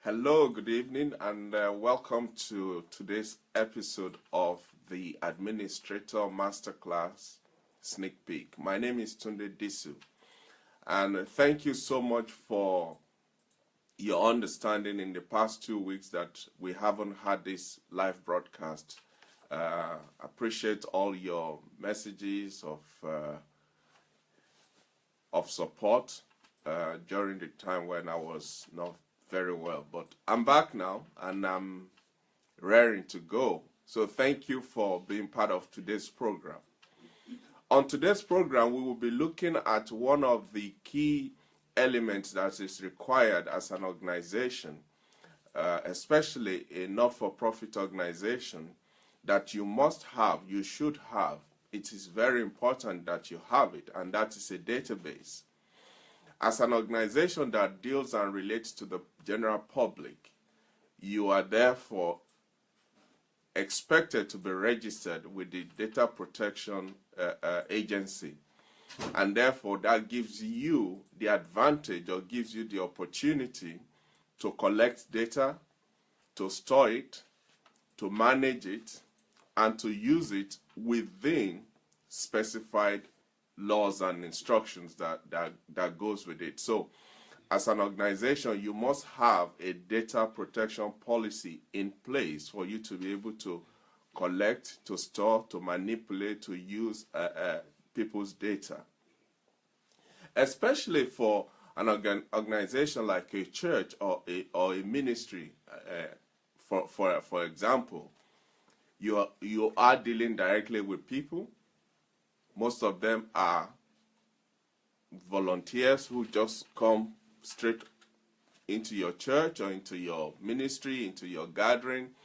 Hello, good evening, and welcome to today's episode of the Administrator Masterclass Sneak Peek. My name is Tunde Disu, and thank you so much for your understanding in the past 2 weeks that we haven't had this live broadcast. Appreciate all your messages of support during the time when I was not very well, but I'm back now and I'm raring to go. So thank you for being part of today's program. On today's program, we will be looking at one of the key elements that is required as an organization, especially a not-for-profit organization, that you must have, you should have. It is very important that you have it, and that is a database. As an organization that deals and relates to the general public, you are therefore expected to be registered with the Data Protection Agency. And therefore, that gives you the advantage or gives you the opportunity to collect data, to store it, to manage it, and to use it within specified laws and instructions that goes with it. So as an organization, you must have a data protection policy in place for you to be able to collect, to store, to manipulate, to use people's data. Especially for an organization like a church or a ministry, for example, you are dealing directly with people. Most of them are volunteers who just come straight into your church or into your ministry, into your gathering.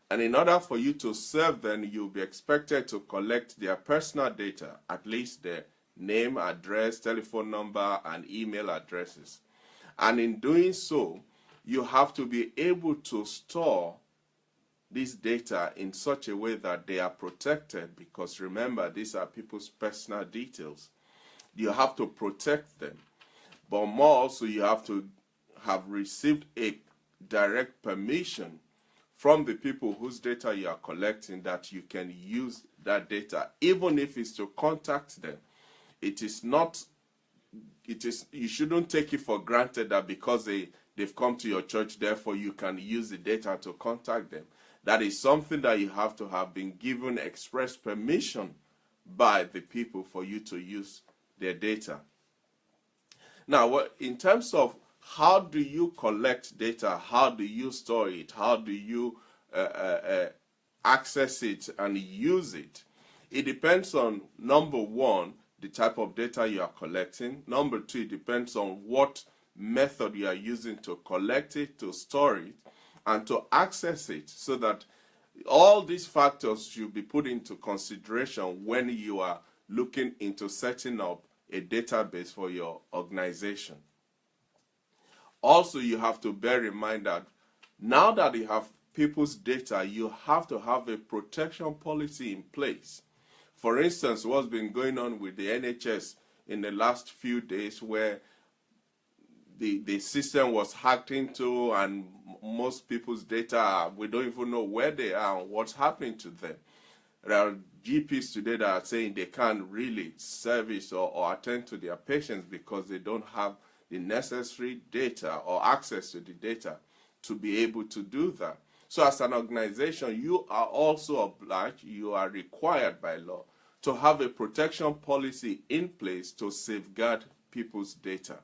And in order for you to serve them, you'll be expected to collect their personal data, at least their name, address, telephone number, and email addresses. And in doing so, you have to be able to store this data in such a way that they are protected, because remember, these are people's personal details. You have to protect them, but more also you have to have received a direct permission from the people whose data you are collecting that you can use that data, even if it's to contact them. You shouldn't take it for granted that because they've come to your church, therefore you can use the data to contact them. That is something that you have to have been given express permission by the people for you to use their data. Now, in terms of how do you collect data, how do you store it, how do you access it and use it, it depends on, number one, the type of data you are collecting. Number two, it depends on what method you are using to collect it, to store it, and to access it, so that all these factors should be put into consideration when you are looking into setting up a database for your organization. Also, you have to bear in mind that now that you have people's data, you have to have a protection policy in place. For instance, what's been going on with the NHS in the last few days, where the system was hacked into, and most people's data, we don't even know where they are and what's happening to them. There are GPs today that are saying they can't really service or attend to their patients because they don't have the necessary data or access to the data to be able to do that. So as an organization, you are also obliged, you are required by law to have a protection policy in place to safeguard people's data.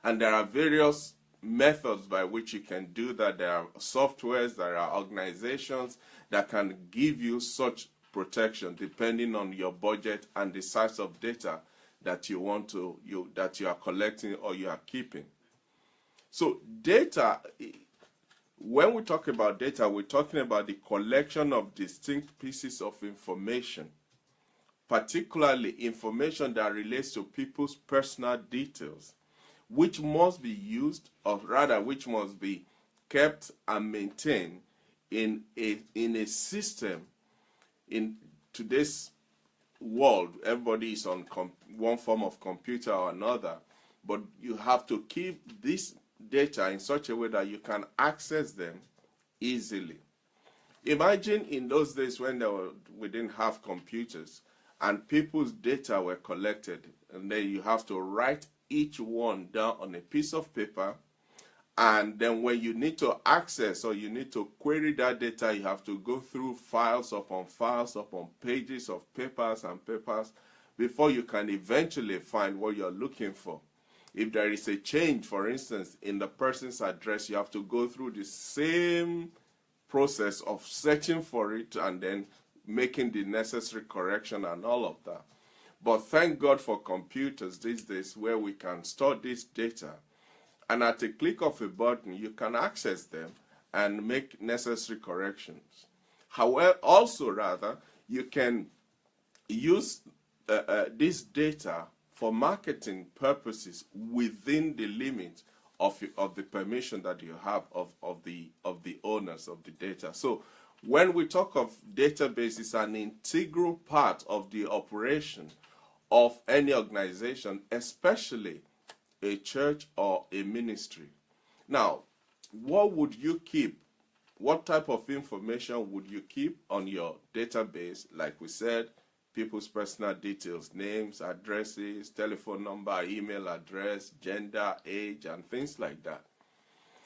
And there are various methods by which you can do that. There are softwares, there are organizations that can give you such protection depending on your budget and the size of data that you are collecting or you are keeping. So data, when we talk about data, we're talking about the collection of distinct pieces of information, particularly information that relates to people's personal details, which must be used, or rather which must be kept and maintained in a system. In today's world, everybody is on one form of computer or another, but you have to keep this data in such a way that you can access them easily. Imagine in those days when we didn't have computers and people's data were collected, and then you have to write each one down on a piece of paper, and then when you need to access or you need to query that data, you have to go through files upon pages of papers and papers before you can eventually find what you're looking for. If there is a change, for instance, in the person's address, you have to go through the same process of searching for it and then making the necessary correction and all of that. But thank God for computers these days where we can store this data, and at a click of a button, you can access them and make necessary corrections. However, you can use this data for marketing purposes within the limit of the permission that you have of the owners of the data. So when we talk of database, it's an integral part of the operation of any organization, especially a church or a ministry. Now, what would you keep? What type of information would you keep on your database? Like we said, people's personal details, names, addresses, telephone number, email address, gender, age, and things like that.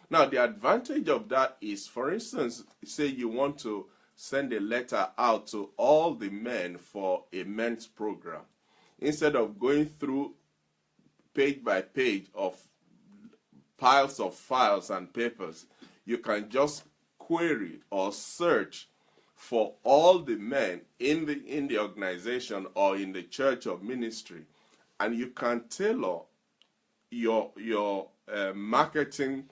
Now, the advantage of that is, for instance, say you want to send a letter out to all the men for a men's program. Instead of going through page by page of piles of files and papers, you can just query or search for all the men in the organization or in the church or ministry, and you can tailor your marketing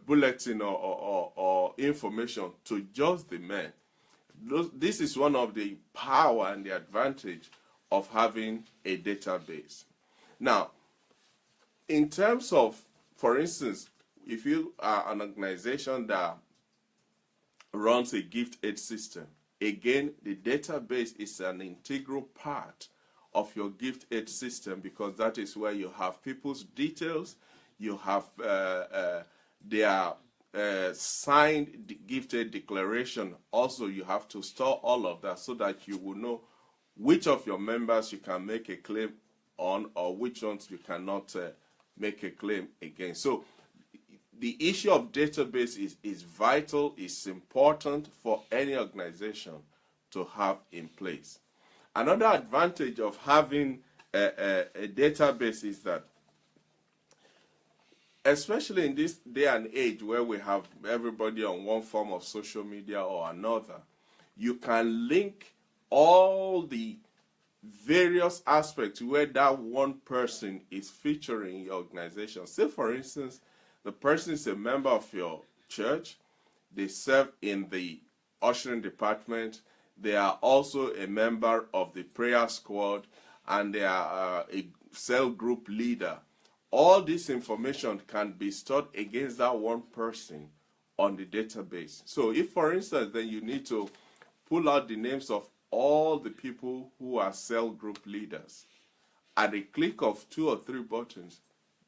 bulletin or information to just the men. This is one of the power and the advantage of having a database. Now, in terms of, for instance, if you are an organization that runs a gift aid system, again, the database is an integral part of your gift aid system, because that is where you have people's details, you have their signed gift aid declaration. Also, you have to store all of that so that you will know which of your members you can make a claim on or which ones you cannot make a claim against. So the issue of database is vital, is important for any organization to have in place. Another advantage of having a database is that, especially in this day and age where we have everybody on one form of social media or another, you can link all the various aspects where that one person is featuring in your organization. Say, for instance, the person is a member of your church, they serve in the ushering department, they are also a member of the prayer squad, and they are a cell group leader. All this information can be stored against that one person on the database. So if, for instance, then you need to pull out the names of all the people who are cell group leaders, at a click of 2 or 3 buttons,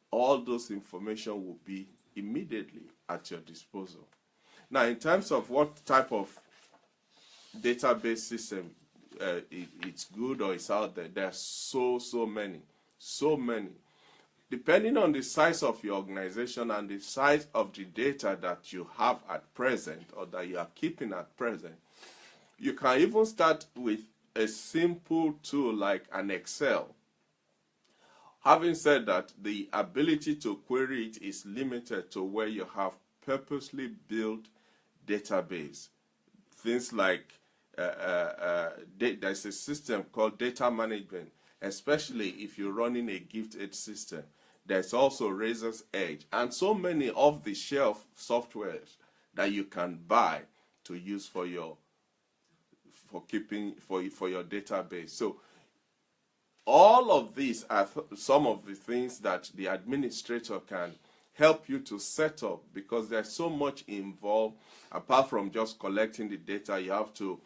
all those information will be immediately at your disposal. Now, in terms of what type of database system it's good or it's out there, there are so many. Depending on the size of your organization and the size of the data that you have at present or that you are keeping at present, you can even start with a simple tool like an Excel. Having said that, the ability to query it is limited to where you have purposely built database. Things like there's a system called data management, especially if you're running a gift aid system. There's also Razor's Edge and so many off-the-shelf softwares that you can buy to use for your database. So all of these are some of the things that the administrator can help you to set up, because there's so much involved. Apart from just collecting the data, you have to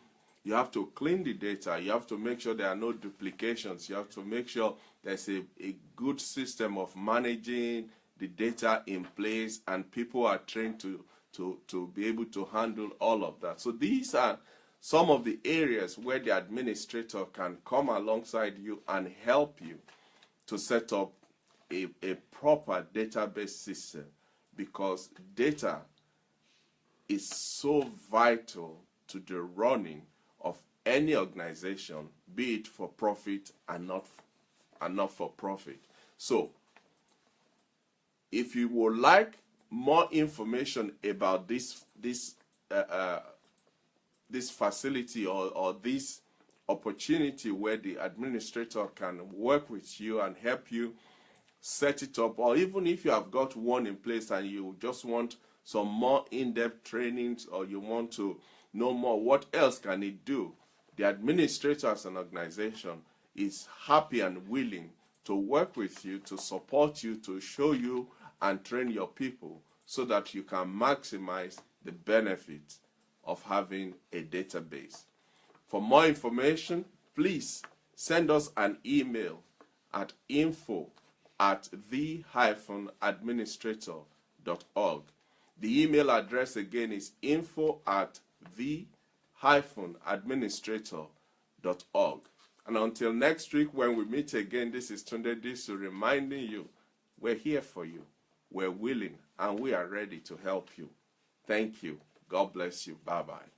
clean the data, you have to make sure there are no duplications, you have to make sure there's a good system of managing the data in place, and people are trained to be able to handle all of that. So these are some of the areas where the administrator can come alongside you and help you to set up a proper database system, because data is so vital to the running of any organization, be it for profit and not for profit. So if you would like more information about this facility or this opportunity where the administrator can work with you and help you set it up, or even if you have got one in place and you just want some more in-depth trainings, or you want to know more, what else can it do? The administrator as an organization is happy and willing to work with you, to support you, to show you and train your people so that you can maximize the benefits of having a database. For more information, please send us an email at info@the-administrator.org. The email address again is info@the-administrator.org. And until next week when we meet again, this is Tunde Disu reminding you, we're here for you, we're willing, and we are ready to help you. Thank you. God bless you. Bye-bye.